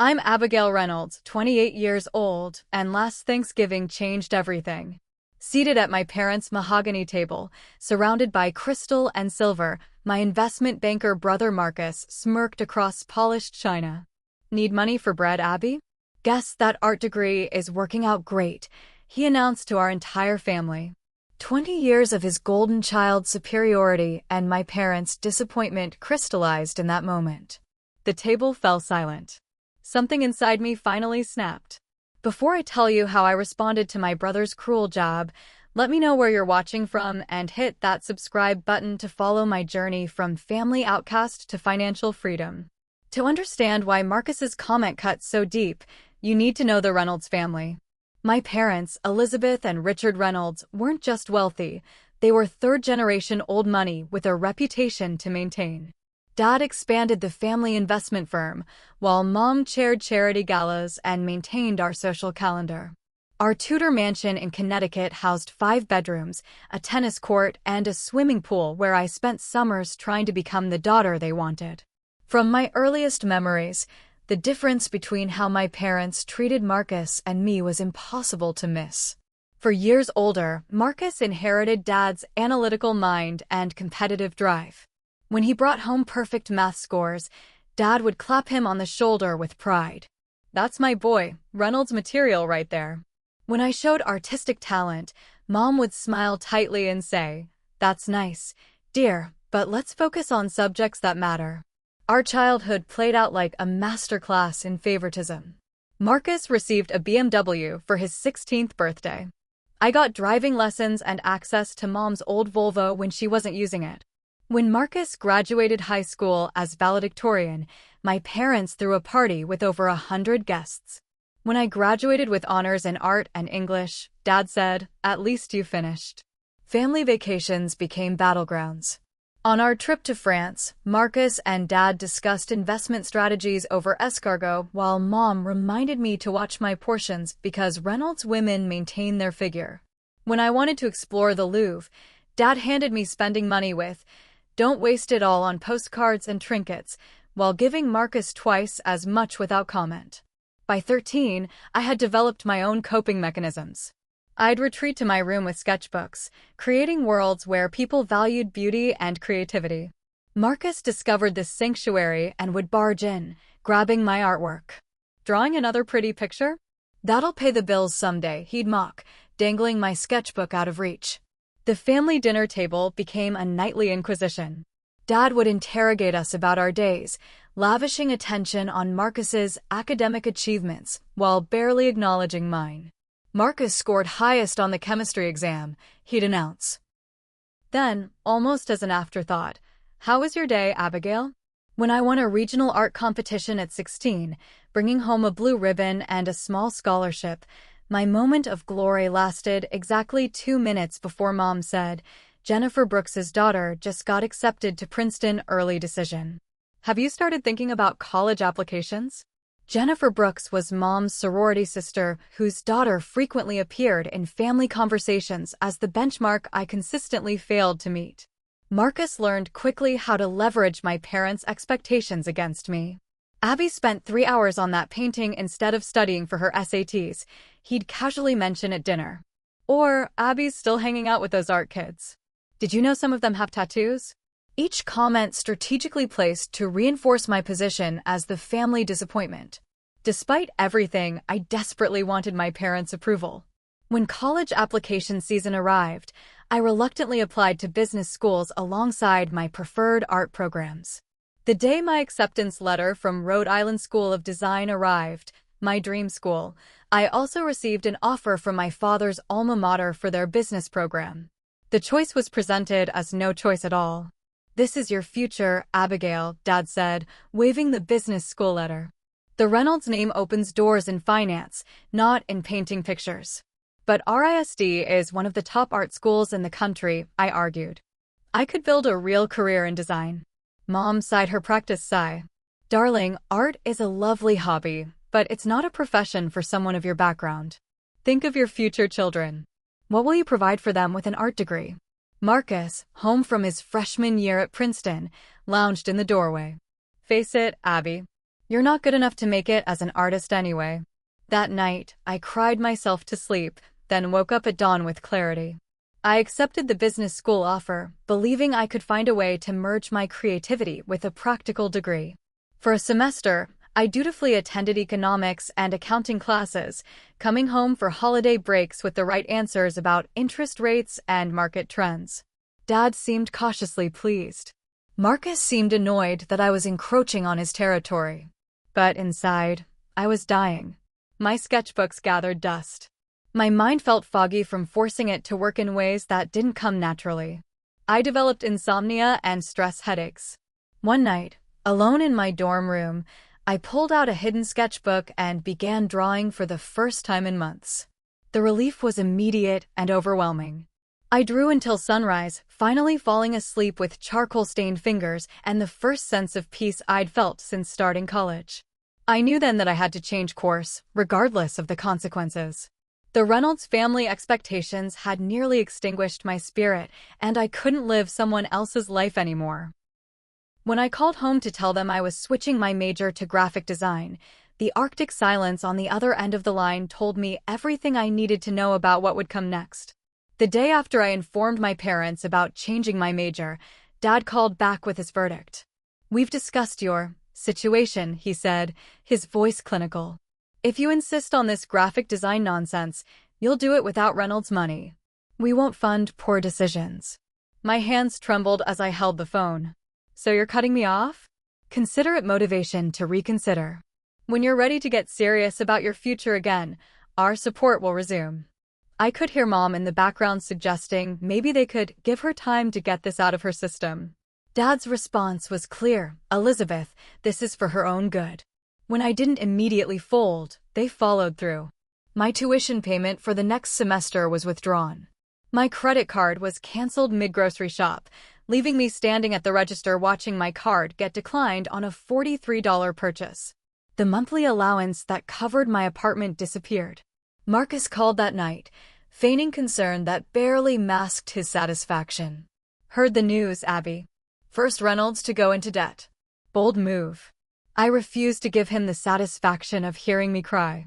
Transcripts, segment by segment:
I'm Abigail Reynolds, 28 years old, and last Thanksgiving changed everything. Seated at my parents' mahogany table, surrounded by crystal and silver, my investment banker brother Marcus smirked across polished china. Need money for bread, Abby? Guess that art degree is working out great, he announced to our entire family. 20 years of his golden child superiority and my parents' disappointment crystallized in that moment. The table fell silent. Something inside me finally snapped. Before I tell you how I responded to my brother's cruel jab, let me know where you're watching from and hit that subscribe button to follow my journey from family outcast to financial freedom. To understand why Marcus's comment cut so deep, you need to know the Reynolds family. My parents, Elizabeth and Richard Reynolds, weren't just wealthy, they were third-generation old money with a reputation to maintain. Dad expanded the family investment firm, while Mom chaired charity galas and maintained our social calendar. Our Tudor mansion in Connecticut housed 5 bedrooms, a tennis court, and a swimming pool where I spent summers trying to become the daughter they wanted. From my earliest memories, the difference between how my parents treated Marcus and me was impossible to miss. For years older, Marcus inherited Dad's analytical mind and competitive drive. When he brought home perfect math scores, Dad would clap him on the shoulder with pride. That's my boy, Reynolds material right there. When I showed artistic talent, Mom would smile tightly and say, "That's nice, dear, but let's focus on subjects that matter." Our childhood played out like a masterclass in favoritism. Marcus received a BMW for his 16th birthday. I got driving lessons and access to Mom's old Volvo when she wasn't using it. When Marcus graduated high school as valedictorian, my parents threw a party with over 100 guests. When I graduated with honors in art and English, Dad said, "At least you finished." Family vacations became battlegrounds. On our trip to France, Marcus and Dad discussed investment strategies over escargot while Mom reminded me to watch my portions because Reynolds women maintain their figure. When I wanted to explore the Louvre, Dad handed me spending money with, "Don't waste it all on postcards and trinkets," while giving Marcus twice as much without comment. By 13, I had developed my own coping mechanisms. I'd retreat to my room with sketchbooks, creating worlds where people valued beauty and creativity. Marcus discovered this sanctuary and would barge in, grabbing my artwork. "Drawing another pretty picture? That'll pay the bills someday," he'd mock, dangling my sketchbook out of reach. The family dinner table became a nightly inquisition. Dad would interrogate us about our days, lavishing attention on Marcus's academic achievements while barely acknowledging mine. "Marcus scored highest on the chemistry exam," he'd announce. Then, almost as an afterthought, "How was your day, Abigail?" When I won a regional art competition at 16, bringing home a blue ribbon and a small scholarship, my moment of glory lasted exactly 2 minutes before Mom said, "Jennifer Brooks's daughter just got accepted to Princeton, early decision. Have you started thinking about college applications?" Jennifer Brooks was Mom's sorority sister whose daughter frequently appeared in family conversations as the benchmark I consistently failed to meet. Marcus learned quickly how to leverage my parents' expectations against me. "Abby spent 3 hours on that painting instead of studying for her SATs," he'd casually mention at dinner. Or, "Abby's still hanging out with those art kids. Did you know some of them have tattoos?" Each comment strategically placed to reinforce my position as the family disappointment. Despite everything, I desperately wanted my parents' approval. When college application season arrived, I reluctantly applied to business schools alongside my preferred art programs. The day my acceptance letter from Rhode Island School of Design arrived, my dream school, I also received an offer from my father's alma mater for their business program. The choice was presented as no choice at all. "This is your future, Abigail," Dad said, waving the business school letter. The Reynolds name opens doors in finance, not in painting pictures. "But RISD is one of the top art schools in the country," I argued. "I could build a real career in design." Mom sighed her practice sigh. "Darling, art is a lovely hobby, but it's not a profession for someone of your background. Think of your future children. What will you provide for them with an art degree?" Marcus, home from his freshman year at Princeton, lounged in the doorway. "Face it, Abby. You're not good enough to make it as an artist anyway. That night, I cried myself to sleep, then woke up at dawn with clarity. I accepted the business school offer, believing I could find a way to merge my creativity with a practical degree. For a semester, I dutifully attended economics and accounting classes, coming home for holiday breaks with the right answers about interest rates and market trends. Dad seemed cautiously pleased. Marcus seemed annoyed that I was encroaching on his territory. But inside, I was dying. My sketchbooks gathered dust. My mind felt foggy from forcing it to work in ways that didn't come naturally. I developed insomnia and stress headaches. One night, alone in my dorm room, I pulled out a hidden sketchbook and began drawing for the first time in months. The relief was immediate and overwhelming. I drew until sunrise, finally falling asleep with charcoal-stained fingers and the first sense of peace I'd felt since starting college. I knew then that I had to change course, regardless of the consequences. The Reynolds family expectations had nearly extinguished my spirit, and I couldn't live someone else's life anymore. When I called home to tell them I was switching my major to graphic design, the Arctic silence on the other end of the line told me everything I needed to know about what would come next. The day after I informed my parents about changing my major, Dad called back with his verdict. "We've discussed your situation," he said, his voice clinical. "If you insist on this graphic design nonsense, you'll do it without Reynolds' money. We won't fund poor decisions." My hands trembled as I held the phone. "So you're cutting me off?" Consider it motivation to reconsider. When you're ready to get serious about your future again, our support will resume. I could hear Mom in the background suggesting maybe they could give her time to get this out of her system. Dad's response was clear. "Elizabeth, this is for her own good." When I didn't immediately fold, they followed through. My tuition payment for the next semester was withdrawn. My credit card was canceled mid-grocery shop, leaving me standing at the register watching my card get declined on a $43 purchase. The monthly allowance that covered my apartment disappeared. Marcus called that night, feigning concern that barely masked his satisfaction. "Heard the news, Abby. First Reynolds to go into debt. Bold move." I refused to give him the satisfaction of hearing me cry.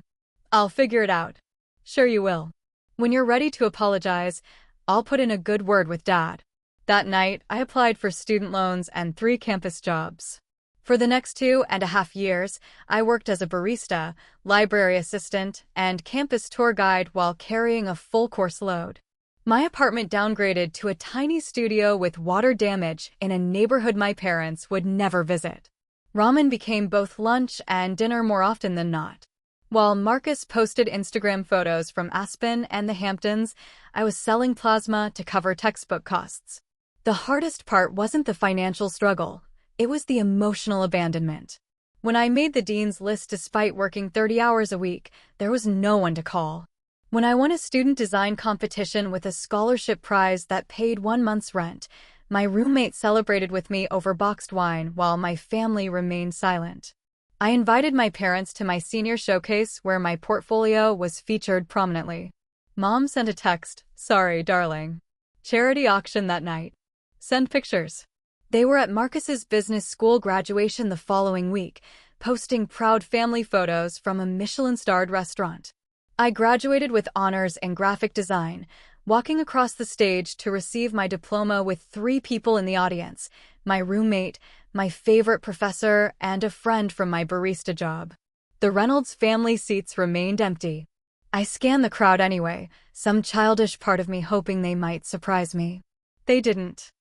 "I'll figure it out." "Sure you will. When you're ready to apologize, I'll put in a good word with Dad." That night, I applied for student loans and 3 campus jobs. For the next 2.5 years, I worked as a barista, library assistant, and campus tour guide while carrying a full course load. My apartment downgraded to a tiny studio with water damage in a neighborhood my parents would never visit. Ramen became both lunch and dinner more often than not. While Marcus posted Instagram photos from Aspen and the Hamptons, I was selling plasma to cover textbook costs. The hardest part wasn't the financial struggle, it was the emotional abandonment. When I made the dean's list despite working 30 hours a week, there was no one to call. When I won a student design competition with a scholarship prize that paid 1 month's rent, my roommate celebrated with me over boxed wine while my family remained silent. I invited my parents to my senior showcase where my portfolio was featured prominently. Mom sent a text, "Sorry, darling. Charity auction that night. Send pictures." They were at Marcus's business school graduation the following week, posting proud family photos from a Michelin-starred restaurant. I graduated with honors in graphic design, walking across the stage to receive my diploma with 3 people in the audience: my roommate, my favorite professor, and a friend from my barista job. The Reynolds family seats remained empty. I scanned the crowd anyway, some childish part of me hoping they might surprise me. They didn't.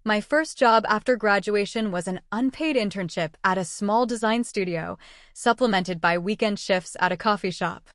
My first job after graduation was an unpaid internship at a small design studio, supplemented by weekend shifts at a coffee shop.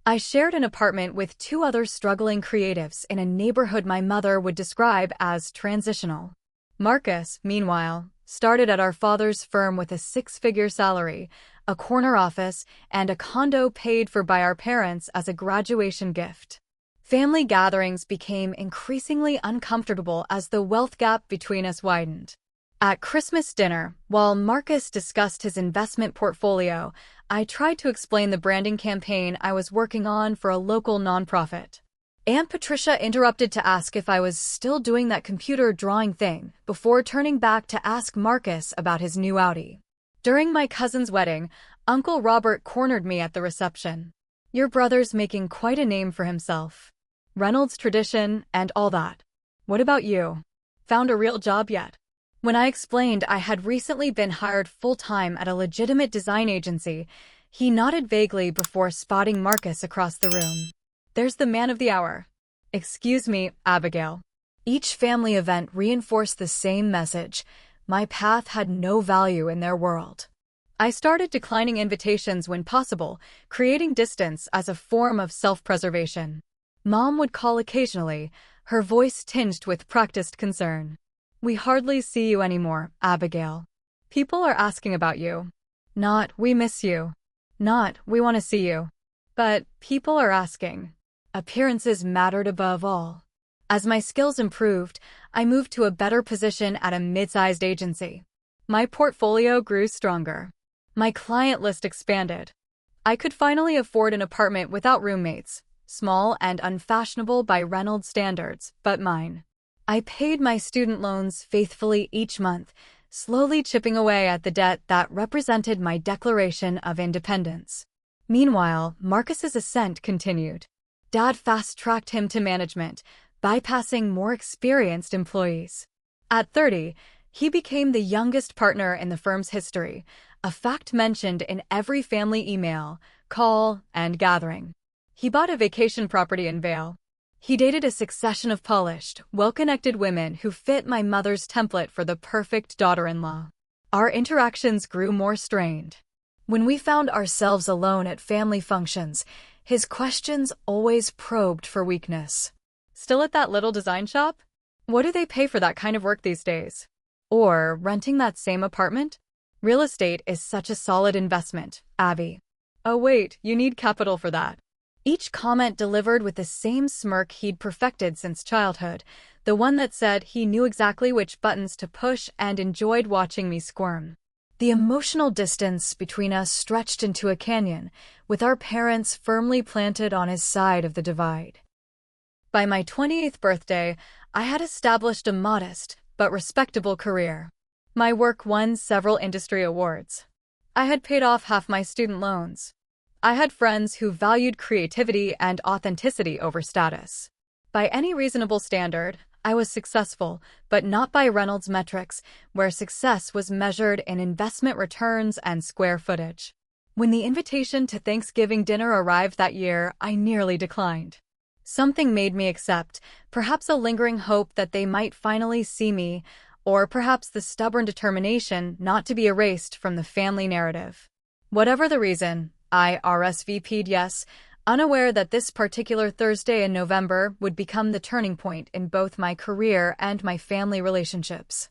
I shared an apartment with 2 other struggling creatives in a neighborhood my mother would describe as transitional. Marcus, meanwhile, started at our father's firm with a 6-figure salary, a corner office, and a condo paid for by our parents as a graduation gift. Family gatherings became increasingly uncomfortable as the wealth gap between us widened. At Christmas dinner, while Marcus discussed his investment portfolio, I tried to explain the branding campaign I was working on for a local nonprofit. Aunt Patricia interrupted to ask if I was still doing that computer drawing thing, before turning back to ask Marcus about his new Audi. During my cousin's wedding, Uncle Robert cornered me at the reception. Your brother's making quite a name for himself. Reynolds tradition and all that. What about you? Found a real job yet? When I explained I had recently been hired full-time at a legitimate design agency, he nodded vaguely before spotting Marcus across the room. There's the man of the hour. Excuse me, Abigail. Each family event reinforced the same message. My path had no value in their world. I started declining invitations when possible, creating distance as a form of self-preservation. Mom would call occasionally, her voice tinged with practiced concern. We hardly see you anymore, Abigail. People are asking about you. Not, we miss you. Not, we want to see you. But people are asking. Appearances mattered above all. As my skills improved, I moved to a better position at a mid-sized agency. My portfolio grew stronger. My client list expanded. I could finally afford an apartment without roommates, small and unfashionable by Reynolds standards, but mine. I paid my student loans faithfully each month, slowly chipping away at the debt that represented my declaration of independence. Meanwhile, Marcus's ascent continued. Dad fast-tracked him to management, bypassing more experienced employees. At 30, he became the youngest partner in the firm's history, a fact mentioned in every family email, call, and gathering. He bought a vacation property in Vail. He dated a succession of polished, well-connected women who fit my mother's template for the perfect daughter-in-law. Our interactions grew more strained. When we found ourselves alone at family functions, his questions always probed for weakness. Still at that little design shop? What do they pay for that kind of work these days? Or renting that same apartment? Real estate is such a solid investment, Abby. Oh wait, you need capital for that. Each comment delivered with the same smirk he'd perfected since childhood, the one that said he knew exactly which buttons to push and enjoyed watching me squirm. The emotional distance between us stretched into a canyon, with our parents firmly planted on his side of the divide. By my 28th birthday, I had established a modest but respectable career. My work won several industry awards. I had paid off half my student loans. I had friends who valued creativity and authenticity over status. By any reasonable standard, I was successful, but not by Reynolds metrics, where success was measured in investment returns and square footage. When the invitation to Thanksgiving dinner arrived that year, I nearly declined. Something made me accept, perhaps a lingering hope that they might finally see me, or perhaps the stubborn determination not to be erased from the family narrative. Whatever the reason, I RSVP'd yes, unaware that this particular Thursday in November would become the turning point in both my career and my family relationships.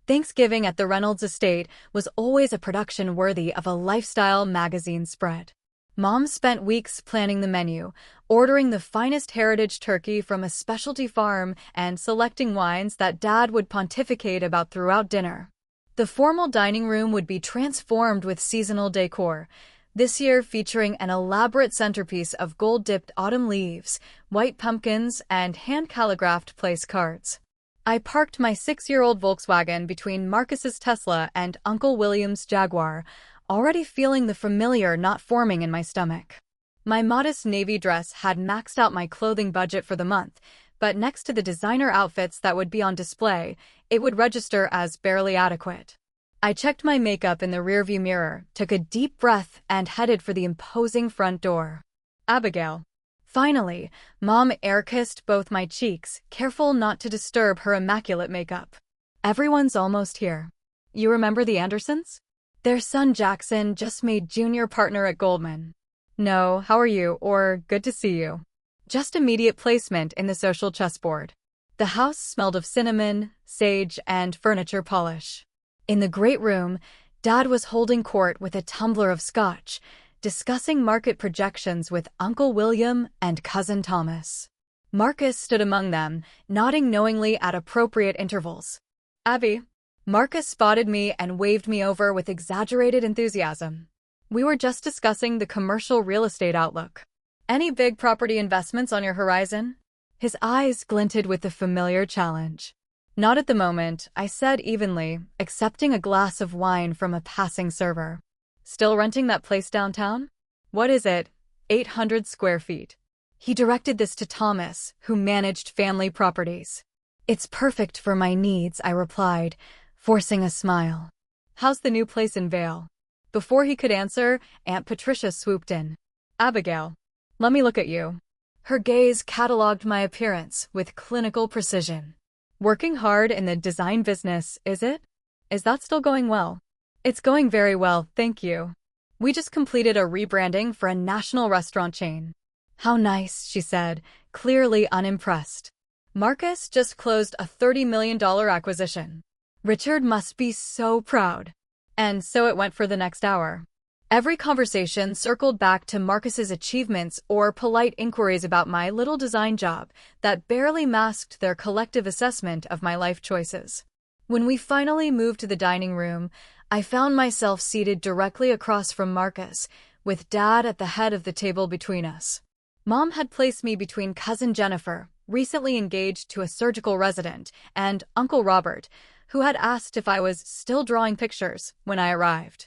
Thanksgiving at the Reynolds estate was always a production worthy of a lifestyle magazine spread. Mom spent weeks planning the menu, ordering the finest heritage turkey from a specialty farm and selecting wines that Dad would pontificate about throughout dinner. The formal dining room would be transformed with seasonal decor, this year featuring an elaborate centerpiece of gold-dipped autumn leaves, white pumpkins, and hand-calligraphed place cards. I parked my 6-year-old Volkswagen between Marcus's Tesla and Uncle William's Jaguar, already feeling the familiar knot forming in my stomach. My modest navy dress had maxed out my clothing budget for the month, but next to the designer outfits that would be on display, it would register as barely adequate. I checked my makeup in the rearview mirror, took a deep breath, and headed for the imposing front door. Abigail. Finally, Mom air-kissed both my cheeks, careful not to disturb her immaculate makeup. Everyone's almost here. You remember the Andersons? Their son Jackson just made junior partner at Goldman. No, how are you, or good to see you. Just immediate placement in the social chessboard. The house smelled of cinnamon, sage, and furniture polish. In the great room, Dad was holding court with a tumbler of scotch, discussing market projections with Uncle William and Cousin Thomas. Marcus stood among them, nodding knowingly at appropriate intervals. Abby. Marcus spotted me and waved me over with exaggerated enthusiasm. We were just discussing the commercial real estate outlook. Any big property investments on your horizon? His eyes glinted with the familiar challenge. Not at the moment, I said evenly, accepting a glass of wine from a passing server. Still renting that place downtown? What is it? 800 square feet. He directed this to Thomas, who managed family properties. It's perfect for my needs, I replied, forcing a smile. How's the new place in Vale? Before he could answer, Aunt Patricia swooped in. Abigail, let me look at you. Her gaze catalogued my appearance with clinical precision. Working hard in the design business, is it? Is that still going well? It's going very well, thank you. We just completed a rebranding for a national restaurant chain. How nice, she said, clearly unimpressed. Marcus just closed a $30 million acquisition. Richard must be so proud. And so it went for the next hour. Every conversation circled back to Marcus's achievements or polite inquiries about my little design job that barely masked their collective assessment of my life choices. When we finally moved to the dining room, I found myself seated directly across from Marcus, with Dad at the head of the table between us. Mom had placed me between Cousin Jennifer, recently engaged to a surgical resident, and Uncle Robert, who had asked if I was still drawing pictures when I arrived.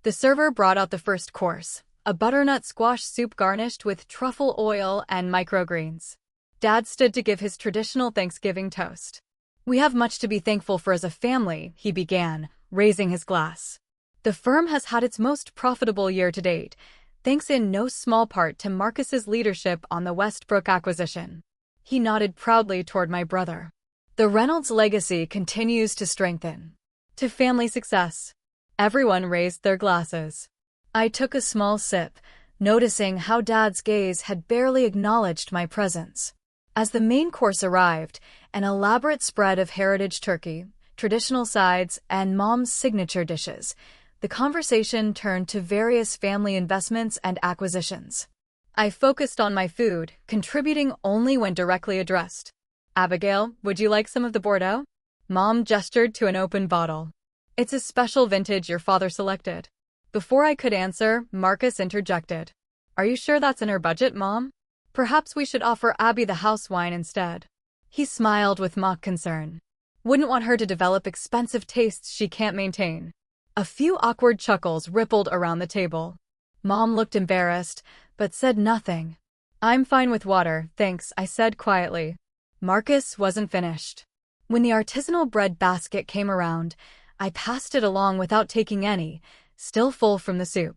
The server brought out the first course, a butternut squash soup garnished with truffle oil and microgreens. Dad stood to give his traditional Thanksgiving toast. We have much to be thankful for as a family, he began, raising his glass. The firm has had its most profitable year to date, thanks in no small part to Marcus's leadership on the Westbrook acquisition. He nodded proudly toward my brother. The Reynolds legacy continues to strengthen. To family success. Everyone raised their glasses. I took a small sip, noticing how Dad's gaze had barely acknowledged my presence. As the main course arrived, an elaborate spread of heritage turkey, traditional sides, and Mom's signature dishes, the conversation turned to various family investments and acquisitions. I focused on my food, contributing only when directly addressed. Abigail, would you like some of the Bordeaux? Mom gestured to an open bottle. It's a special vintage your father selected. Before I could answer, Marcus interjected. Are you sure that's in her budget, Mom? Perhaps we should offer Abby the house wine instead. He smiled with mock concern. Wouldn't want her to develop expensive tastes she can't maintain. A few awkward chuckles rippled around the table. Mom looked embarrassed, but said nothing. I'm fine with water, thanks, I said quietly. Marcus wasn't finished. When the artisanal bread basket came around, I passed it along without taking any, still full from the soup.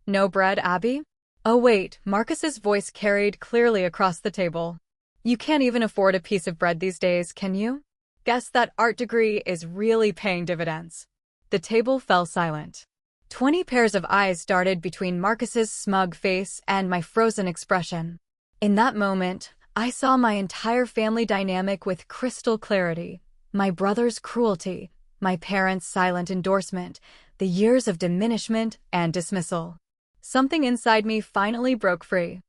No bread, Abby? Oh wait, Marcus's voice carried clearly across the table. You can't even afford a piece of bread these days, can you? Guess that art degree is really paying dividends. The table fell silent. 20 pairs of eyes darted between Marcus's smug face and my frozen expression. In that moment, I saw my entire family dynamic with crystal clarity. My brother's cruelty, my parents' silent endorsement, the years of diminishment and dismissal. Something inside me finally broke free.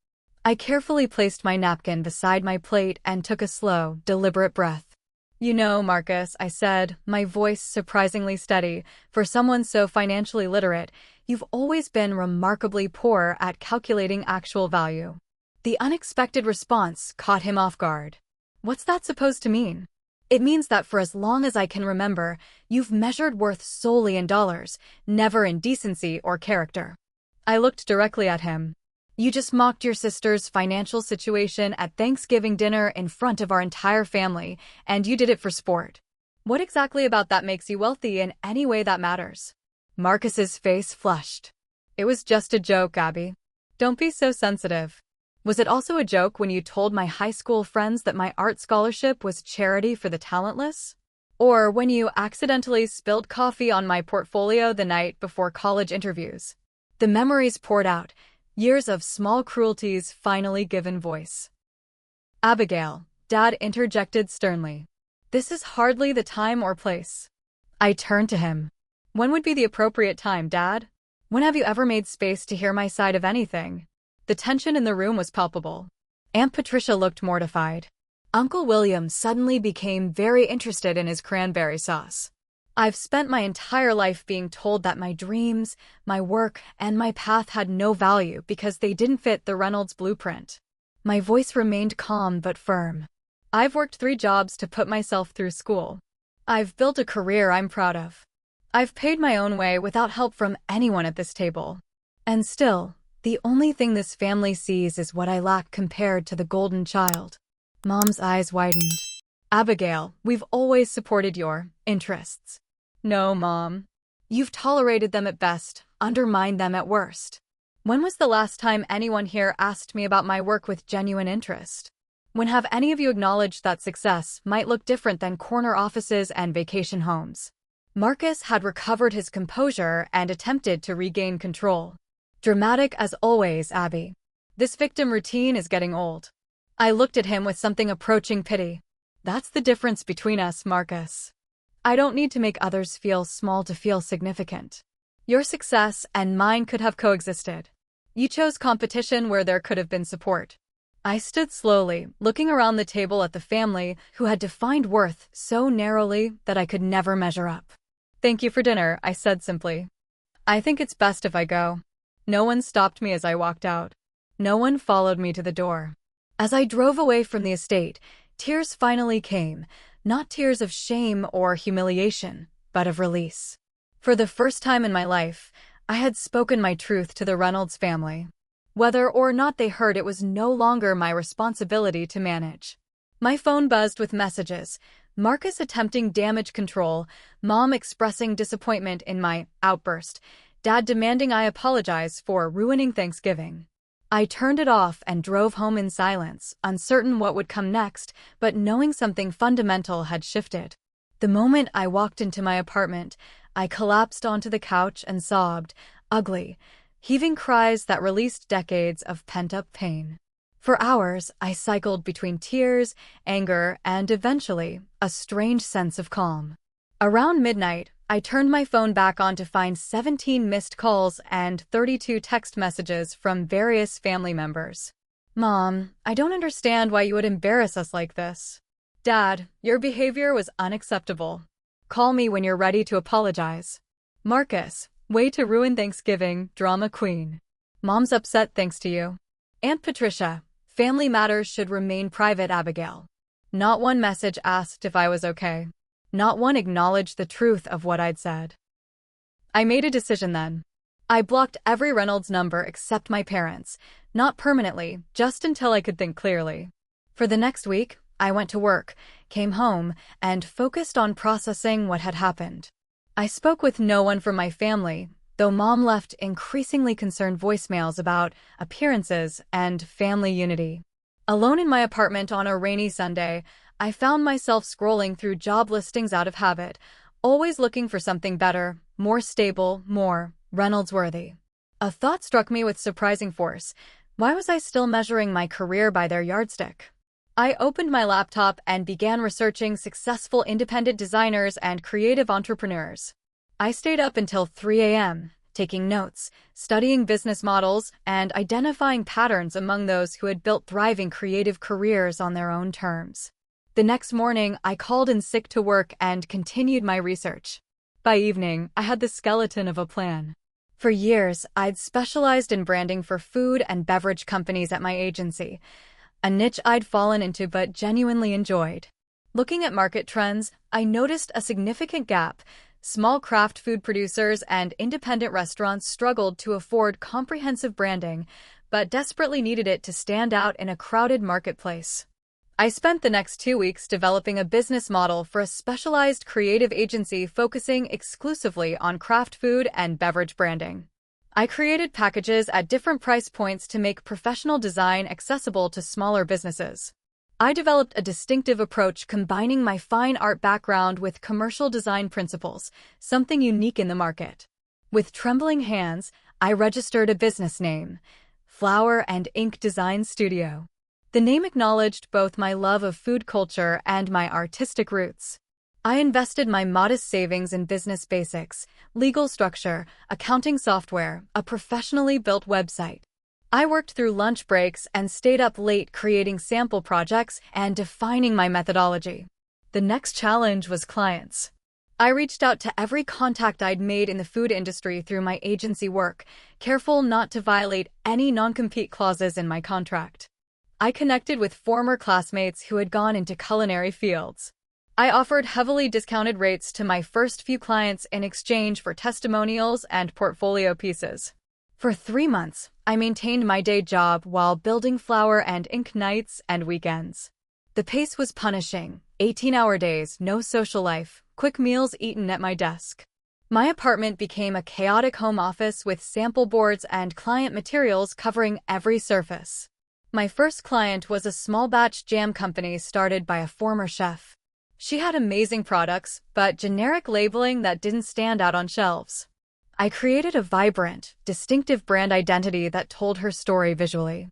I carefully placed my napkin beside my plate and took a slow, deliberate breath. You know, Marcus, I said, my voice surprisingly steady. For someone so financially literate, you've always been remarkably poor at calculating actual value. The unexpected response caught him off guard. What's that supposed to mean? It means that for as long as I can remember, you've measured worth solely in dollars, never in decency or character. I looked directly at him. You just mocked your sister's financial situation at Thanksgiving dinner in front of our entire family, and you did it for sport. What exactly about that makes you wealthy in any way that matters? Marcus's face flushed. It was just a joke, Abby. Don't be so sensitive. Was it also a joke when you told my high school friends that my art scholarship was charity for the talentless? Or when you accidentally spilled coffee on my portfolio the night before college interviews? The memories poured out, years of small cruelties finally given voice. Abigail, Dad interjected sternly. This is hardly the time or place. I turned to him. When would be the appropriate time, Dad? When have you ever made space to hear my side of anything? The tension in the room was palpable. Aunt Patricia looked mortified. Uncle William suddenly became very interested in his cranberry sauce. I've spent my entire life being told that my dreams, my work, and my path had no value because they didn't fit the Reynolds blueprint. My voice remained calm but firm. I've worked 3 jobs to put myself through school. I've built a career I'm proud of. I've paid my own way without help from anyone at this table. And still, the only thing this family sees is what I lack compared to the golden child. Mom's eyes widened. Abigail, we've always supported your interests. No, Mom. You've tolerated them at best, undermined them at worst. When was the last time anyone here asked me about my work with genuine interest? When have any of you acknowledged that success might look different than corner offices and vacation homes? Marcus had recovered his composure and attempted to regain control. Dramatic as always, Abby. This victim routine is getting old. I looked at him with something approaching pity. That's the difference between us, Marcus. I don't need to make others feel small to feel significant. Your success and mine could have coexisted. You chose competition where there could have been support. I stood slowly, looking around the table at the family who had defined worth so narrowly that I could never measure up. Thank you for dinner, I said simply. I think it's best if I go. No one stopped me as I walked out. No one followed me to the door. As I drove away from the estate, tears finally came, not tears of shame or humiliation, but of release. For the first time in my life, I had spoken my truth to the Reynolds family. Whether or not they heard it was no longer my responsibility to manage. My phone buzzed with messages, Marcus attempting damage control, Mom expressing disappointment in my outburst, Dad demanding I apologize for ruining Thanksgiving. I turned it off and drove home in silence, uncertain what would come next, but knowing something fundamental had shifted. The moment I walked into my apartment, I collapsed onto the couch and sobbed, ugly, heaving cries that released decades of pent-up pain. For hours, I cycled between tears, anger, and eventually, a strange sense of calm. Around midnight, I turned my phone back on to find 17 missed calls and 32 text messages from various family members. Mom, I don't understand why you would embarrass us like this. Dad, your behavior was unacceptable. Call me when you're ready to apologize. Marcus, way to ruin Thanksgiving, drama queen. Mom's upset thanks to you. Aunt Patricia, family matters should remain private, Abigail. Not one message asked if I was okay. Not one acknowledged the truth of what I'd said. I made a decision then. I blocked every Reynolds number except my parents, not permanently, just until I could think clearly. For the next week, I went to work, came home, and focused on processing what had happened. I spoke with no one from my family, though Mom left increasingly concerned voicemails about appearances and family unity. Alone in my apartment on a rainy Sunday, I found myself scrolling through job listings out of habit, always looking for something better, more stable, more Reynolds-worthy. A thought struck me with surprising force. Why was I still measuring my career by their yardstick? I opened my laptop and began researching successful independent designers and creative entrepreneurs. I stayed up until 3 a.m., taking notes, studying business models, and identifying patterns among those who had built thriving creative careers on their own terms. The next morning, I called in sick to work and continued my research. By evening, I had the skeleton of a plan. For years, I'd specialized in branding for food and beverage companies at my agency, a niche I'd fallen into but genuinely enjoyed. Looking at market trends, I noticed a significant gap. Small craft food producers and independent restaurants struggled to afford comprehensive branding, but desperately needed it to stand out in a crowded marketplace. I spent the next 2 weeks developing a business model for a specialized creative agency focusing exclusively on craft food and beverage branding. I created packages at different price points to make professional design accessible to smaller businesses. I developed a distinctive approach combining my fine art background with commercial design principles, something unique in the market. With trembling hands, I registered a business name, Flower and Ink Design Studio. The name acknowledged both my love of food culture and my artistic roots. I invested my modest savings in business basics, legal structure, accounting software, a professionally built website. I worked through lunch breaks and stayed up late creating sample projects and defining my methodology. The next challenge was clients. I reached out to every contact I'd made in the food industry through my agency work, careful not to violate any non-compete clauses in my contract. I connected with former classmates who had gone into culinary fields. I offered heavily discounted rates to my first few clients in exchange for testimonials and portfolio pieces. For 3 months, I maintained my day job while building flour and ink nights and weekends. The pace was punishing: 18-hour days, no social life, quick meals eaten at my desk. My apartment became a chaotic home office with sample boards and client materials covering every surface. My first client was a small batch jam company started by a former chef. She had amazing products, but generic labeling that didn't stand out on shelves. I created a vibrant, distinctive brand identity that told her story visually.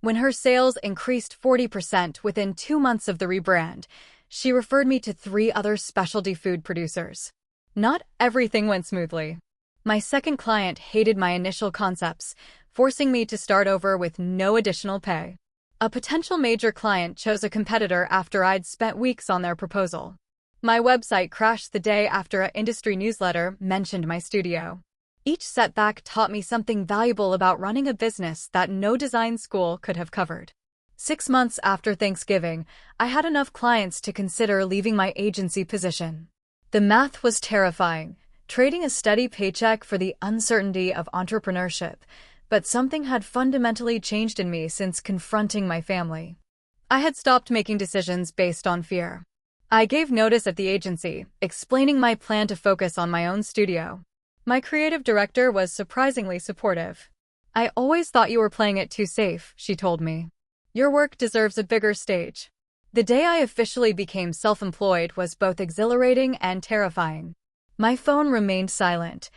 When her sales increased 40% within 2 months of the rebrand, she referred me to 3 other specialty food producers. Not everything went smoothly. My second client hated my initial concepts, forcing me to start over with no additional pay. A potential major client chose a competitor after I'd spent weeks on their proposal. My website crashed the day after an industry newsletter mentioned my studio. Each setback taught me something valuable about running a business that no design school could have covered. 6 months after Thanksgiving, I had enough clients to consider leaving my agency position. The math was terrifying, trading a steady paycheck for the uncertainty of entrepreneurship. But something had fundamentally changed in me since confronting my family. I had stopped making decisions based on fear. I gave notice at the agency, explaining my plan to focus on my own studio. My creative director was surprisingly supportive. "I always thought you were playing it too safe," she told me. "Your work deserves a bigger stage." The day I officially became self-employed was both exhilarating and terrifying. My phone remained silent.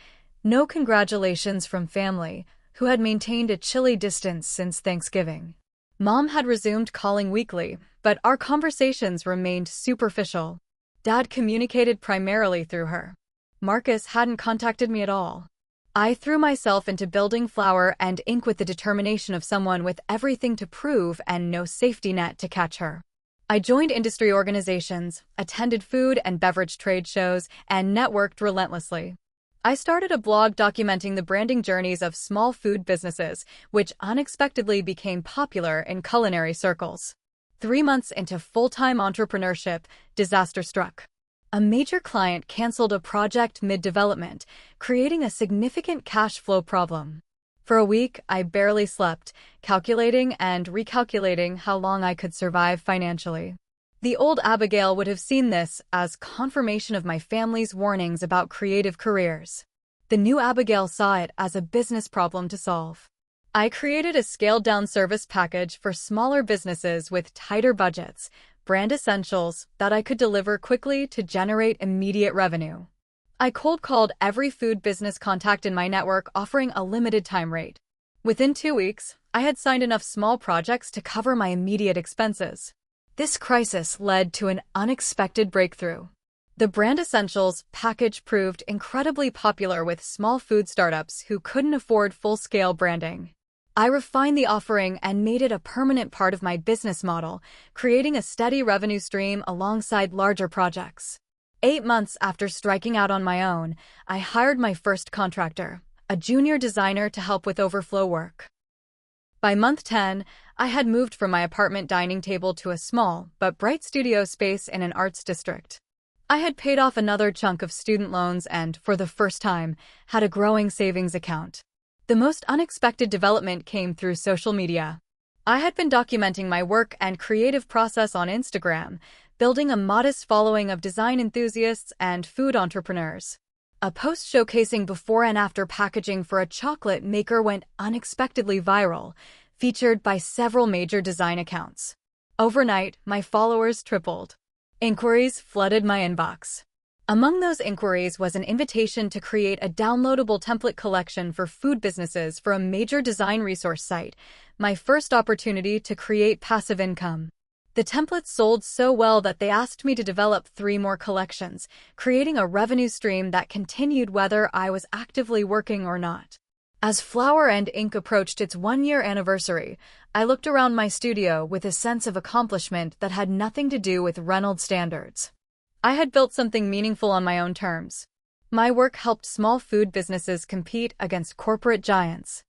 No congratulations from family, who had maintained a chilly distance since Thanksgiving. Mom had resumed calling weekly, but our conversations remained superficial. Dad communicated primarily through her. Marcus hadn't contacted me at all. I threw myself into building flour and ink with the determination of someone with everything to prove and no safety net to catch her. I joined industry organizations, attended food and beverage trade shows, and networked relentlessly. I started a blog documenting the branding journeys of small food businesses, which unexpectedly became popular in culinary circles. 3 months into full-time entrepreneurship, disaster struck. A major client canceled a project mid-development, creating a significant cash flow problem. For a week, I barely slept, calculating and recalculating how long I could survive financially. The old Abigail would have seen this as confirmation of my family's warnings about creative careers. The new Abigail saw it as a business problem to solve. I created a scaled-down service package for smaller businesses with tighter budgets, brand essentials that I could deliver quickly to generate immediate revenue. I cold-called every food business contact in my network, offering a limited time rate. Within 2 weeks, I had signed enough small projects to cover my immediate expenses. This crisis led to an unexpected breakthrough. The brand essentials package proved incredibly popular with small food startups who couldn't afford full-scale branding. I refined the offering and made it a permanent part of my business model, creating a steady revenue stream alongside larger projects. 8 months after striking out on my own, I hired my first contractor, a junior designer, to help with overflow work. By month 10, I had moved from my apartment dining table to a small but bright studio space in an arts district. I had paid off another chunk of student loans and, for the first time, had a growing savings account. The most unexpected development came through social media. I had been documenting my work and creative process on Instagram, building a modest following of design enthusiasts and food entrepreneurs. A post showcasing before and after packaging for a chocolate maker went unexpectedly viral, featured by several major design accounts. Overnight, my followers tripled. Inquiries flooded my inbox. Among those inquiries was an invitation to create a downloadable template collection for food businesses for a major design resource site, my first opportunity to create passive income. The templates sold so well that they asked me to develop 3 more collections, creating a revenue stream that continued whether I was actively working or not. As Flour and Ink approached its 1-year anniversary, I looked around my studio with a sense of accomplishment that had nothing to do with Reynolds standards. I had built something meaningful on my own terms. My work helped small food businesses compete against corporate giants.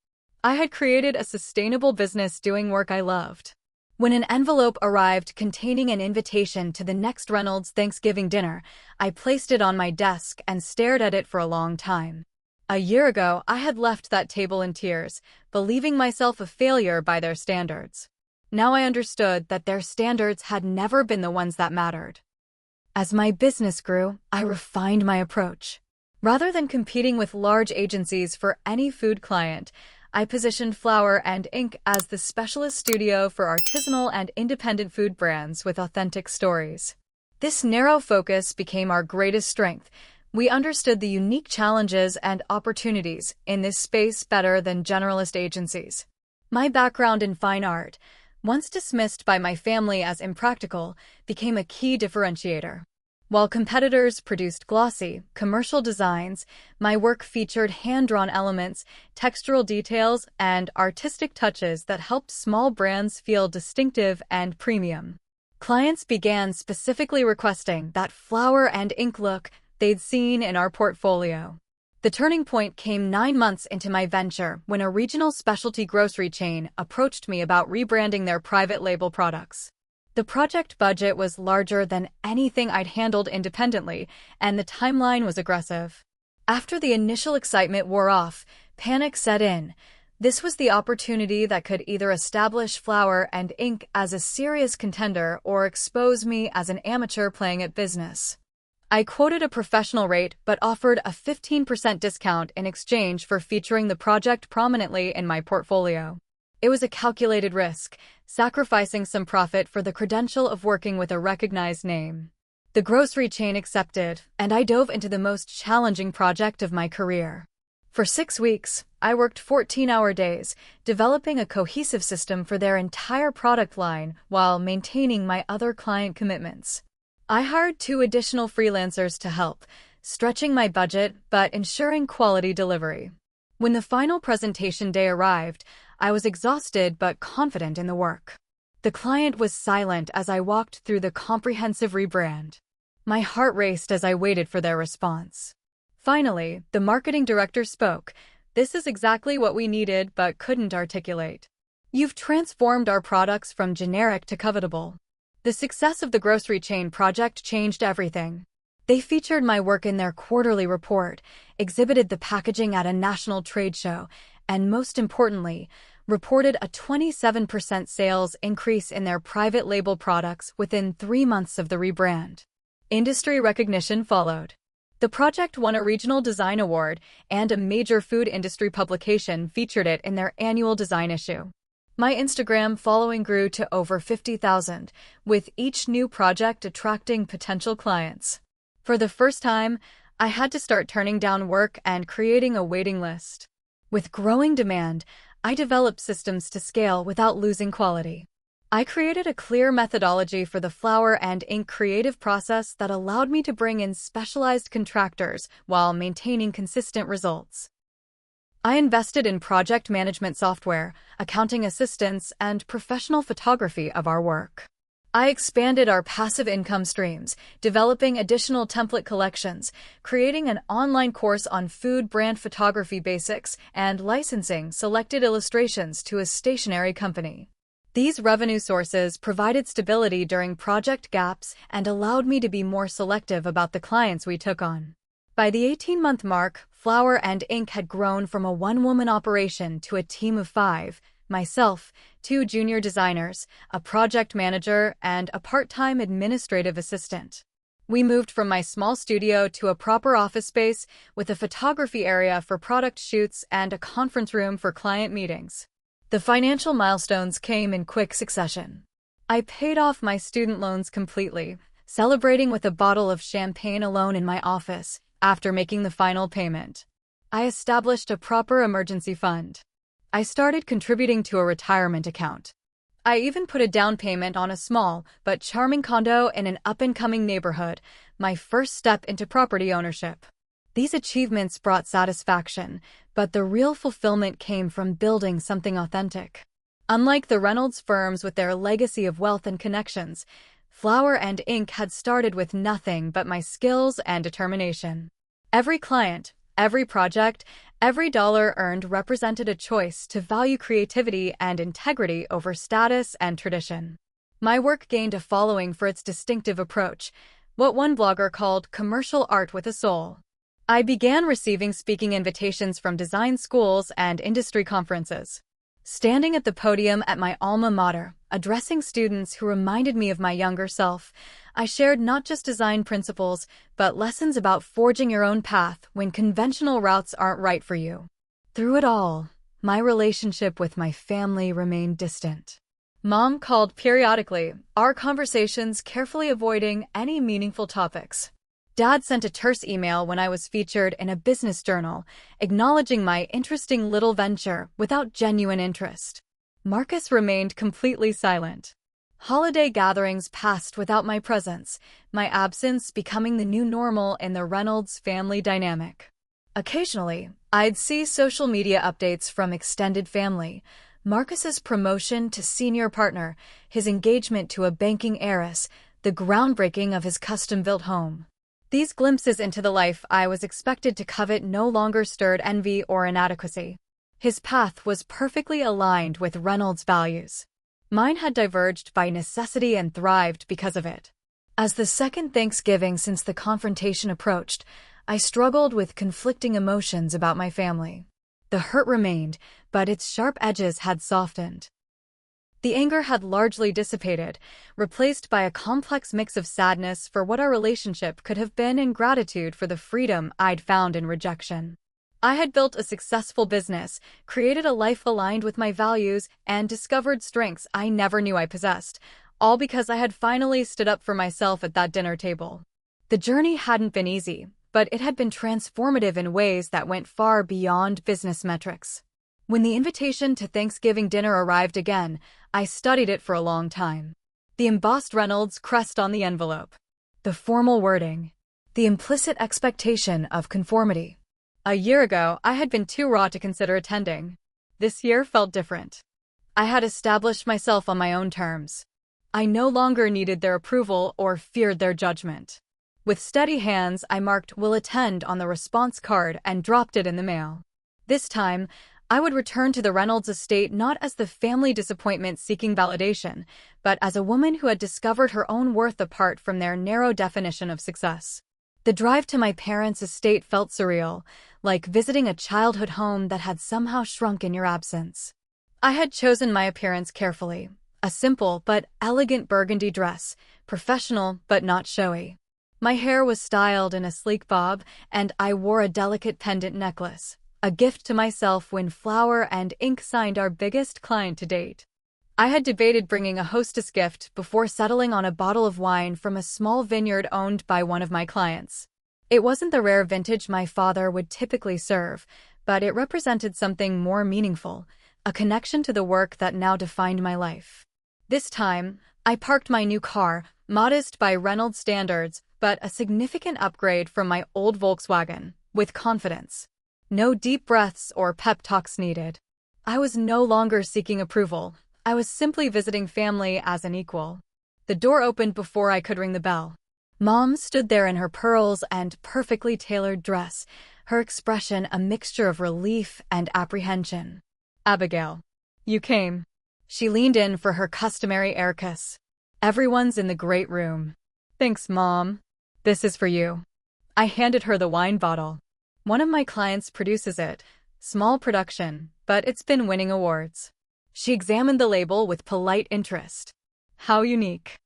I had created a sustainable business doing work I loved. When an envelope arrived containing an invitation to the next Reynolds Thanksgiving dinner, I placed it on my desk and stared at it for a long time. A year ago, I had left that table in tears, believing myself a failure by their standards. Now I understood that their standards had never been the ones that mattered. As my business grew, I refined my approach. Rather than competing with large agencies for any food client, I positioned Flour and Ink as the specialist studio for artisanal and independent food brands with authentic stories. This narrow focus became our greatest strength. We understood the unique challenges and opportunities in this space better than generalist agencies. My background in fine art, once dismissed by my family as impractical, became a key differentiator. While competitors produced glossy, commercial designs, my work featured hand-drawn elements, textural details, and artistic touches that helped small brands feel distinctive and premium. Clients began specifically requesting that Flour and Ink look they'd seen in our portfolio. The turning point came 9 months into my venture when a regional specialty grocery chain approached me about rebranding their private label products. The project budget was larger than anything I'd handled independently, and the timeline was aggressive. After the initial excitement wore off, panic set in. This was the opportunity that could either establish Flour and Ink as a serious contender or expose me as an amateur playing at business. I quoted a professional rate but offered a 15% discount in exchange for featuring the project prominently in my portfolio. It was a calculated risk, sacrificing some profit for the credential of working with a recognized name. The grocery chain accepted, and I dove into the most challenging project of my career. For 6 weeks, I worked 14-hour days, developing a cohesive system for their entire product line while maintaining my other client commitments. I hired 2 additional freelancers to help, stretching my budget but ensuring quality delivery. When the final presentation day arrived, I was exhausted but confident in the work. The client was silent as I walked through the comprehensive rebrand. My heart raced as I waited for their response. Finally, the marketing director spoke. "This is exactly what we needed but couldn't articulate. You've transformed our products from generic to covetable." The success of the grocery chain project changed everything. They featured my work in their quarterly report, exhibited the packaging at a national trade show, and most importantly, reported a 27% sales increase in their private label products within 3 months of the rebrand. Industry recognition followed. The project won a regional design award, and a major food industry publication featured it in their annual design issue. My Instagram following grew to over 50,000, with each new project attracting potential clients. For the first time, I had to start turning down work and creating a waiting list. With growing demand, I developed systems to scale without losing quality. I created a clear methodology for the Flour and Ink creative process that allowed me to bring in specialized contractors while maintaining consistent results. I invested in project management software, accounting assistance, and professional photography of our work. I expanded our passive income streams, developing additional template collections, creating an online course on food brand photography basics, and licensing selected illustrations to a stationery company. These revenue sources provided stability during project gaps and allowed me to be more selective about the clients we took on. By the 18-month mark, Flour and Ink had grown from a one-woman operation to a team of 5, myself, 2 junior designers, a project manager, and a part-time administrative assistant. We moved from my small studio to a proper office space with a photography area for product shoots and a conference room for client meetings. The financial milestones came in quick succession. I paid off my student loans completely, celebrating with a bottle of champagne alone in my office after making the final payment. I established a proper emergency fund. I started contributing to a retirement account. I even put a down payment on a small but charming condo in an up-and-coming neighborhood, my first step into property ownership. These achievements brought satisfaction, but the real fulfillment came from building something authentic. Unlike the Reynolds firms with their legacy of wealth and connections, Flour and Ink had started with nothing but my skills and determination. Every client, every project, Every dollar earned represented a choice to value creativity and integrity over status and tradition. My work gained a following for its distinctive approach, what one blogger called commercial art with a soul. I began receiving speaking invitations from design schools and industry conferences. Standing at the podium at my alma mater, addressing students who reminded me of my younger self, I shared not just design principles, but lessons about forging your own path when conventional routes aren't right for you. Through it all, my relationship with my family remained distant. Mom called periodically, our conversations carefully avoiding any meaningful topics. Dad sent a terse email when I was featured in a business journal, acknowledging my interesting little venture without genuine interest. Marcus remained completely silent. Holiday gatherings passed without my presence, my absence becoming the new normal in the Reynolds family dynamic. Occasionally, I'd see social media updates from extended family, Marcus's promotion to senior partner, his engagement to a banking heiress, the groundbreaking of his custom-built home. These glimpses into the life I was expected to covet no longer stirred envy or inadequacy. His path was perfectly aligned with Reynolds' values. Mine had diverged by necessity and thrived because of it. As the second Thanksgiving since the confrontation approached, I struggled with conflicting emotions about my family. The hurt remained, but its sharp edges had softened. The anger had largely dissipated, replaced by a complex mix of sadness for what our relationship could have been and gratitude for the freedom I'd found in rejection. I had built a successful business, created a life aligned with my values, and discovered strengths I never knew I possessed, all because I had finally stood up for myself at that dinner table. The journey hadn't been easy, but it had been transformative in ways that went far beyond business metrics. When the invitation to Thanksgiving dinner arrived again, I studied it for a long time. The embossed Reynolds crest on the envelope. The formal wording. The implicit expectation of conformity. A year ago, I had been too raw to consider attending. This year felt different. I had established myself on my own terms. I no longer needed their approval or feared their judgment. With steady hands, I marked "will attend" on the response card and dropped it in the mail. This time, I would return to the Reynolds estate not as the family disappointment seeking validation, but as a woman who had discovered her own worth apart from their narrow definition of success. The drive to my parents' estate felt surreal, like visiting a childhood home that had somehow shrunk in your absence. I had chosen my appearance carefully, a simple but elegant burgundy dress, professional but not showy. My hair was styled in a sleek bob, and I wore a delicate pendant necklace, a gift to myself when Flour and Ink signed our biggest client to date. I had debated bringing a hostess gift before settling on a bottle of wine from a small vineyard owned by one of my clients. It wasn't the rare vintage my father would typically serve, but it represented something more meaningful, a connection to the work that now defined my life. This time, I parked my new car, modest by Reynolds standards, but a significant upgrade from my old Volkswagen, with confidence. No deep breaths or pep talks needed. I was no longer seeking approval. I was simply visiting family as an equal. The door opened before I could ring the bell. Mom stood there in her pearls and perfectly tailored dress, her expression a mixture of relief and apprehension. "Abigail, you came." She leaned in for her customary air kiss. "Everyone's in the great room." "Thanks, Mom. This is for you." I handed her the wine bottle. "One of my clients produces it. Small production, but it's been winning awards." She examined the label with polite interest. "How unique."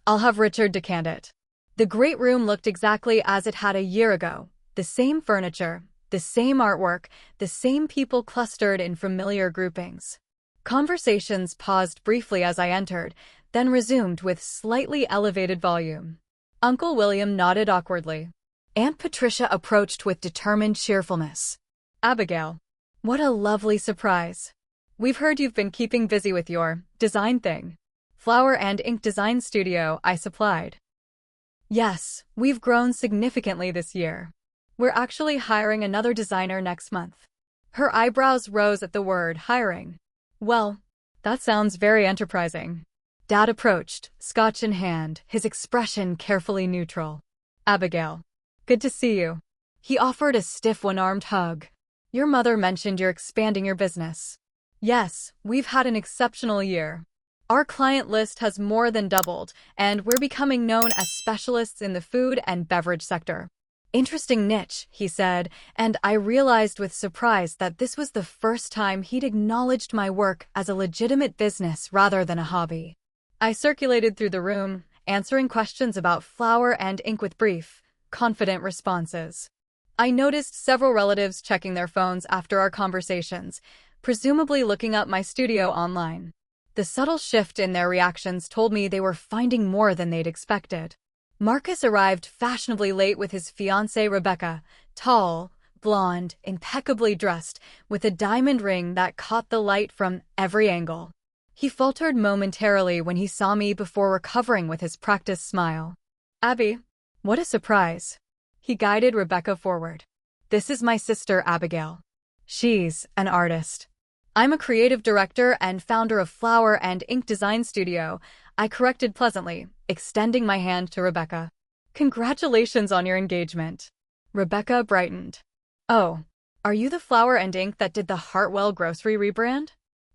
"I'll have Richard decant it." The great room looked exactly as it had a year ago. The same furniture, the same artwork, the same people clustered in familiar groupings. Conversations paused briefly as I entered, then resumed with slightly elevated volume. Uncle William nodded awkwardly. Aunt Patricia approached with determined cheerfulness. "Abigail, what a lovely surprise. We've heard you've been keeping busy with your design thing." Flour and Ink design studio, I supplied. "Yes, we've grown significantly this year. We're actually hiring another designer next month." Her eyebrows rose at the word hiring. "Well, that sounds very enterprising." Dad approached, scotch in hand, his expression carefully neutral. "Abigail, good to see you." He offered a stiff one-armed hug. Your mother mentioned you're expanding your business. Yes, we've had an exceptional year. Our client list has more than doubled, and we're becoming known as specialists in the food and beverage sector. Interesting niche, he said, and I realized with surprise that this was the first time he'd acknowledged my work as a legitimate business rather than a hobby. I circulated through the room, answering questions about flour and ink with brief, confident responses. I noticed several relatives checking their phones after our conversations, presumably looking up my studio online. The subtle shift in their reactions told me they were finding more than they'd expected. Marcus arrived fashionably late with his fiancée Rebecca, tall, blonde, impeccably dressed, with a diamond ring that caught the light from every angle. He faltered momentarily when he saw me before recovering with his practiced smile. "Abby, what a surprise." He guided Rebecca forward. "This is my sister, Abigail. She's an artist. I'm a creative director and founder of Flower and Ink Design Studio," I corrected pleasantly, extending my hand to Rebecca. "Congratulations on your engagement." Rebecca brightened. "Oh, are you the Flower and Ink that did the Hartwell grocery rebrand?"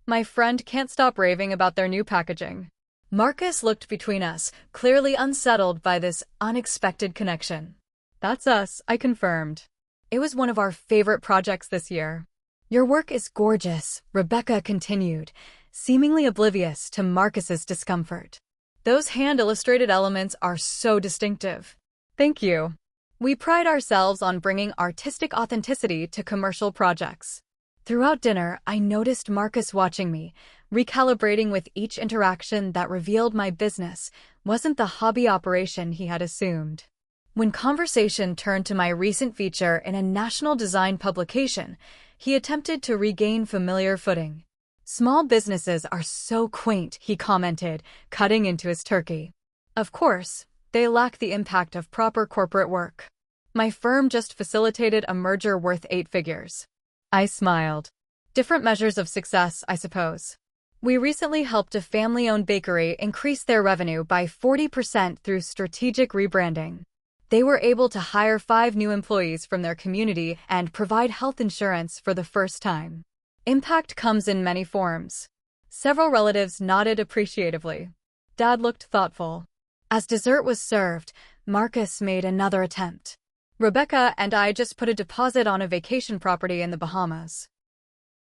My friend can't stop raving about their new packaging. Marcus looked between us, clearly unsettled by this unexpected connection. "That's us," I confirmed. "It was one of our favorite projects this year." "Your work is gorgeous," Rebecca continued, seemingly oblivious to Marcus's discomfort. "Those hand-illustrated elements are so distinctive." "Thank you." We pride ourselves on bringing artistic authenticity to commercial projects. Throughout dinner, I noticed Marcus watching me, recalibrating with each interaction that revealed my business wasn't the hobby operation he had assumed. When conversation turned to my recent feature in a national design publication, he attempted to regain familiar footing. "Small businesses are so quaint," he commented, cutting into his turkey. "Of course, they lack the impact of proper corporate work. My firm just facilitated a merger worth 8 figures." I smiled. "Different measures of success, I suppose." We recently helped a family-owned bakery increase their revenue by 40% through strategic rebranding. They were able to hire 5 new employees from their community and provide health insurance for the first time. Impact comes in many forms. Several relatives nodded appreciatively. Dad looked thoughtful. As dessert was served, Marcus made another attempt. "Rebecca and I just put a deposit on a vacation property in the Bahamas.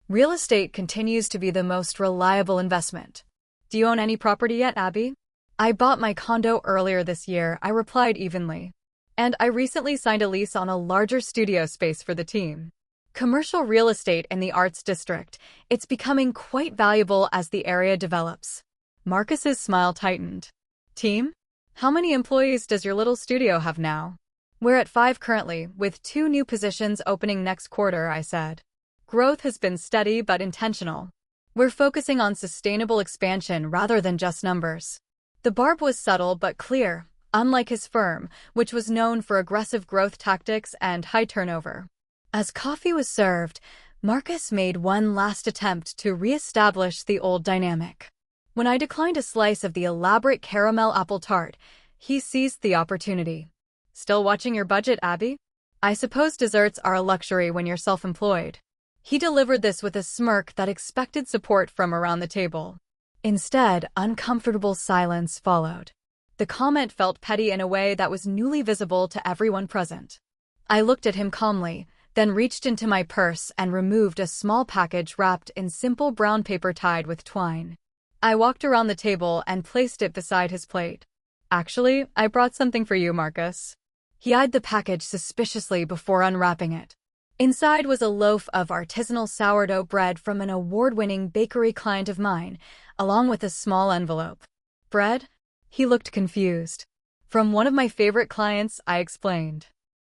Real estate continues to be the most reliable investment. Do you own any property yet, Abby?" "I bought my condo earlier this year," I replied evenly. "And I recently signed a lease on a larger studio space for the team." Commercial real estate in the Arts District, it's becoming quite valuable as the area develops. Marcus's smile tightened. "Team? How many employees does your little studio have now?" "We're at 5 currently, with 2 new positions opening next quarter," I said. "Growth has been steady but intentional. We're focusing on sustainable expansion rather than just numbers." The barb was subtle but clear, unlike his firm, which was known for aggressive growth tactics and high turnover. As coffee was served, Marcus made one last attempt to re-establish the old dynamic. When I declined a slice of the elaborate caramel apple tart, he seized the opportunity. "Still watching your budget, Abby? I suppose desserts are a luxury when you're self-employed." He delivered this with a smirk that expected support from around the table. Instead, uncomfortable silence followed. The comment felt petty in a way that was newly visible to everyone present. I looked at him calmly, then reached into my purse and removed a small package wrapped in simple brown paper tied with twine. I walked around the table and placed it beside his plate. "Actually, I brought something for you, Marcus." He eyed the package suspiciously before unwrapping it. Inside was a loaf of artisanal sourdough bread from an award-winning bakery client of mine, along with a small envelope. "Bread?" He looked confused. "From one of my favorite clients," I explained.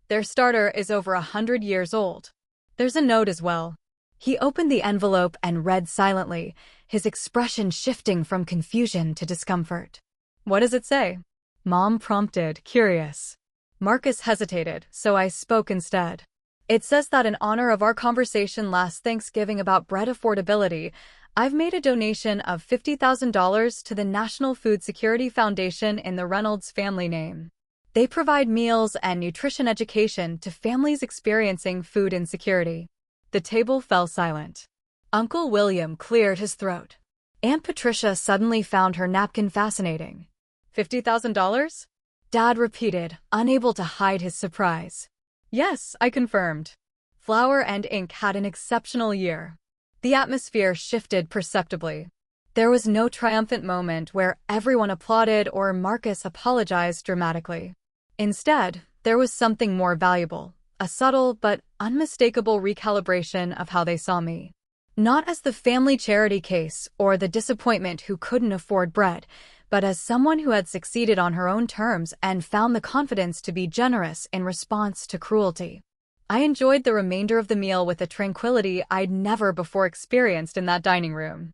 "Their starter is over 100 years old. There's a note as well." He opened the envelope and read silently, his expression shifting from confusion to discomfort. "What does it say?" Mom prompted, curious. Marcus hesitated, so I spoke instead. "It says that in honor of our conversation last Thanksgiving about bread affordability, I've made a donation of $50,000 to the National Food Security Foundation in the Reynolds family name. They provide meals and nutrition education to families experiencing food insecurity." The table fell silent. Uncle William cleared his throat. Aunt Patricia suddenly found her napkin fascinating. $50,000? Dad repeated, unable to hide his surprise. Yes, I confirmed. Flour and Ink had an exceptional year. The atmosphere shifted perceptibly. There was no triumphant moment where everyone applauded or Marcus apologized dramatically. Instead, there was something more valuable, a subtle but unmistakable recalibration of how they saw me. Not as the family charity case or the disappointment who couldn't afford bread, but as someone who had succeeded on her own terms and found the confidence to be generous in response to cruelty. I enjoyed the remainder of the meal with a tranquility I'd never before experienced in that dining room.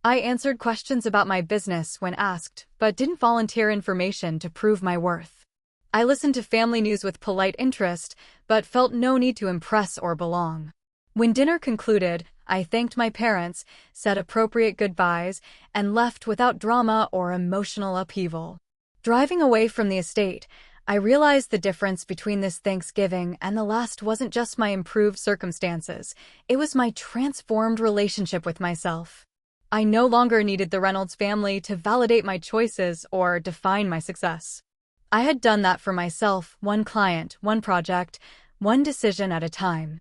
I answered questions about my business when asked, but didn't volunteer information to prove my worth. I listened to family news with polite interest, but felt no need to impress or belong. When dinner concluded, I thanked my parents, said appropriate goodbyes, and left without drama or emotional upheaval. Driving away from the estate, I realized the difference between this Thanksgiving and the last wasn't just my improved circumstances, it was my transformed relationship with myself. I no longer needed the Reynolds family to validate my choices or define my success. I had done that for myself, one client, one project, one decision at a time.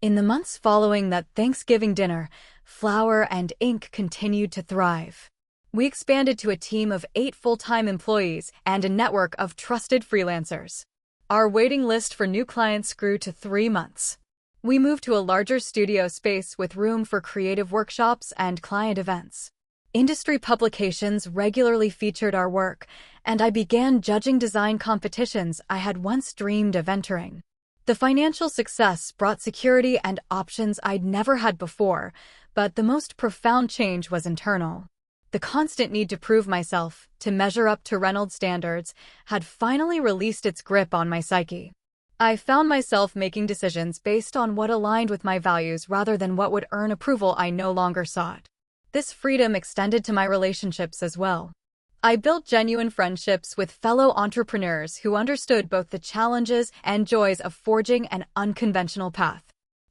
In the months following that Thanksgiving dinner, Flour and Ink continued to thrive. We expanded to a team of 8 full-time employees and a network of trusted freelancers. Our waiting list for new clients grew to 3 months. We moved to a larger studio space with room for creative workshops and client events. Industry publications regularly featured our work, and I began judging design competitions I had once dreamed of entering. The financial success brought security and options I'd never had before, but the most profound change was internal. The constant need to prove myself, to measure up to Reynolds standards, had finally released its grip on my psyche. I found myself making decisions based on what aligned with my values rather than what would earn approval I no longer sought. This freedom extended to my relationships as well. I built genuine friendships with fellow entrepreneurs who understood both the challenges and joys of forging an unconventional path.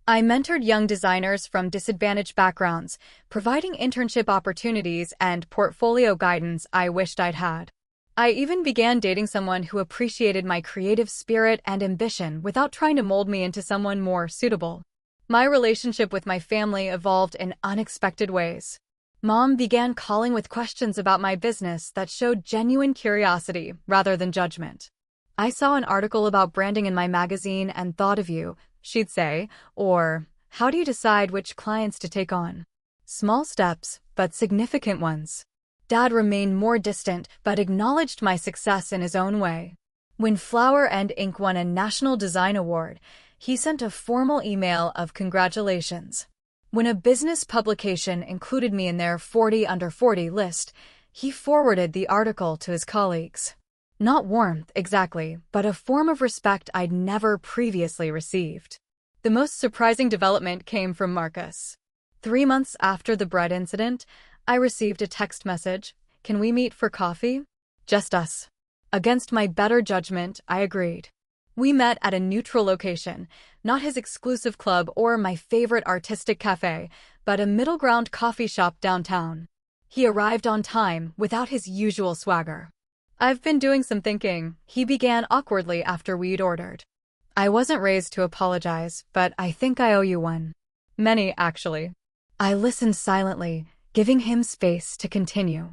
I mentored young designers from disadvantaged backgrounds, providing internship opportunities and portfolio guidance I wished I'd had. I even began dating someone who appreciated my creative spirit and ambition without trying to mold me into someone more suitable. My relationship with my family evolved in unexpected ways. Mom began calling with questions about my business that showed genuine curiosity rather than judgment. I saw an article about branding in my magazine and thought of you, she'd say, or, how do you decide which clients to take on? Small steps, but significant ones. Dad remained more distant, but acknowledged my success in his own way. When Flour and Ink won a National Design Award, he sent a formal email of congratulations. When a business publication included me in their 40 under 40 list, he forwarded the article to his colleagues. Not warmth, exactly, but a form of respect I'd never previously received. The most surprising development came from Marcus. 3 months after the bread incident, I received a text message, "Can we meet for coffee?" Just us. Against my better judgment, I agreed. We met at a neutral location, not his exclusive club or my favorite artistic cafe, but a middle-ground coffee shop downtown. He arrived on time, without his usual swagger. "I've been doing some thinking," he began awkwardly after we'd ordered. "I wasn't raised to apologize, but I think I owe you one." "Many, actually." I listened silently, giving him space to continue.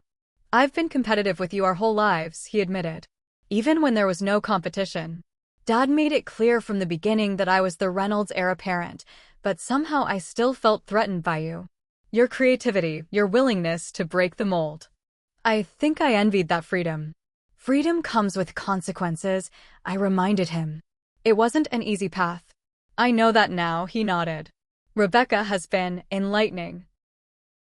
"I've been competitive with you our whole lives," he admitted. "Even when there was no competition." Dad made it clear from the beginning that I was the Reynolds heir apparent, but somehow I still felt threatened by you. Your creativity, your willingness to break the mold. I think I envied that freedom. Freedom comes with consequences, I reminded him. It wasn't an easy path. I know that now, he nodded. Rebecca has been enlightening.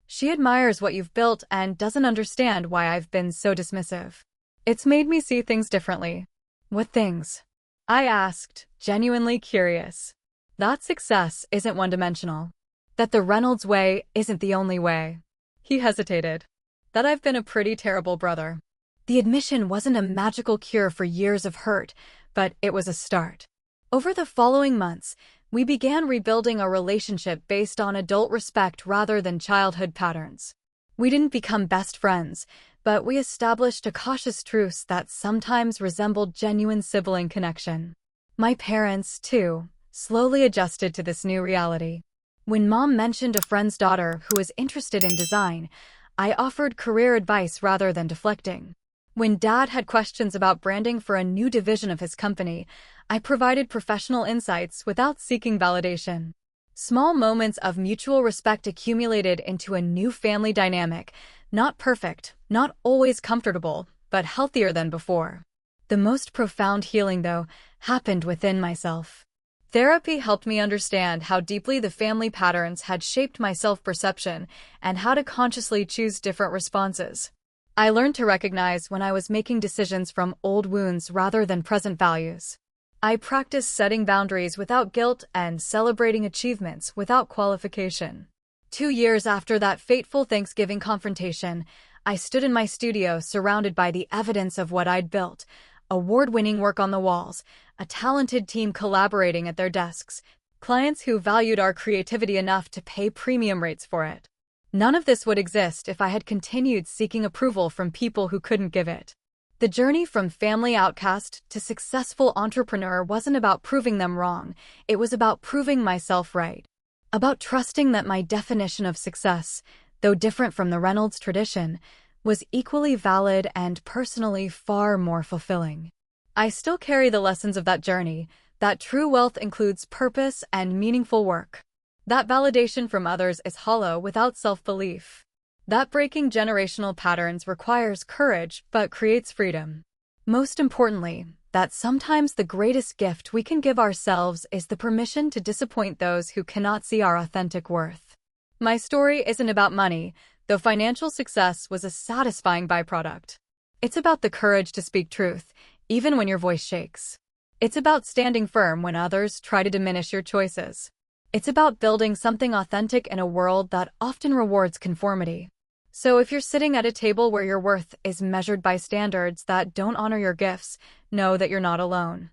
She admires what you've built and doesn't understand why I've been so dismissive. It's made me see things differently. What things? I asked, genuinely curious. That success isn't one-dimensional. That the Reynolds way isn't the only way. He hesitated. That I've been a pretty terrible brother. The admission wasn't a magical cure for years of hurt, but it was a start. Over the following months, We began rebuilding a relationship based on adult respect rather than childhood patterns. We didn't become best friends, but we established a cautious truce that sometimes resembled genuine sibling connection. My parents, too, slowly adjusted to this new reality. When Mom mentioned a friend's daughter who was interested in design, I offered career advice rather than deflecting. When Dad had questions about branding for a new division of his company, I provided professional insights without seeking validation. Small moments of mutual respect accumulated into a new family dynamic, not perfect, not always comfortable, but healthier than before. The most profound healing, though, happened within myself. Therapy helped me understand how deeply the family patterns had shaped my self-perception and how to consciously choose different responses. I learned to recognize when I was making decisions from old wounds rather than present values. I practiced setting boundaries without guilt and celebrating achievements without qualification. 2 years after that fateful Thanksgiving confrontation, I stood in my studio surrounded by the evidence of what I'd built: award-winning work on the walls, a talented team collaborating at their desks, clients who valued our creativity enough to pay premium rates for it. None of this would exist if I had continued seeking approval from people who couldn't give it. The journey from family outcast to successful entrepreneur wasn't about proving them wrong, it was about proving myself right. About trusting that my definition of success, though different from the Reynolds tradition, was equally valid and personally far more fulfilling. I still carry the lessons of that journey, that true wealth includes purpose and meaningful work. That validation from others is hollow without self-belief. That breaking generational patterns requires courage but creates freedom. Most importantly, that sometimes the greatest gift we can give ourselves is the permission to disappoint those who cannot see our authentic worth. My story isn't about money, though financial success was a satisfying byproduct. It's about the courage to speak truth, even when your voice shakes. It's about standing firm when others try to diminish your choices. It's about building something authentic in a world that often rewards conformity. So if you're sitting at a table where your worth is measured by standards that don't honor your gifts, know that you're not alone.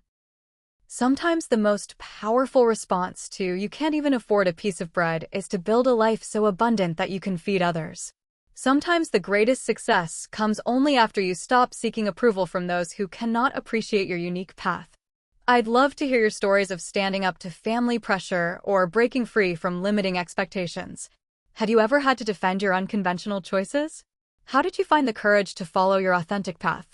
Sometimes the most powerful response to "you can't even afford a piece of bread" is to build a life so abundant that you can feed others. Sometimes the greatest success comes only after you stop seeking approval from those who cannot appreciate your unique path. I'd love to hear your stories of standing up to family pressure or breaking free from limiting expectations. Had you ever had to defend your unconventional choices? How did you find the courage to follow your authentic path?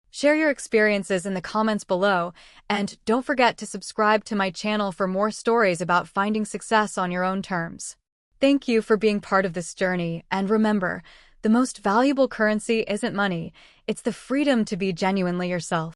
Share your experiences in the comments below, and don't forget to subscribe to my channel for more stories about finding success on your own terms. Thank you for being part of this journey, and remember, the most valuable currency isn't money, it's the freedom to be genuinely yourself.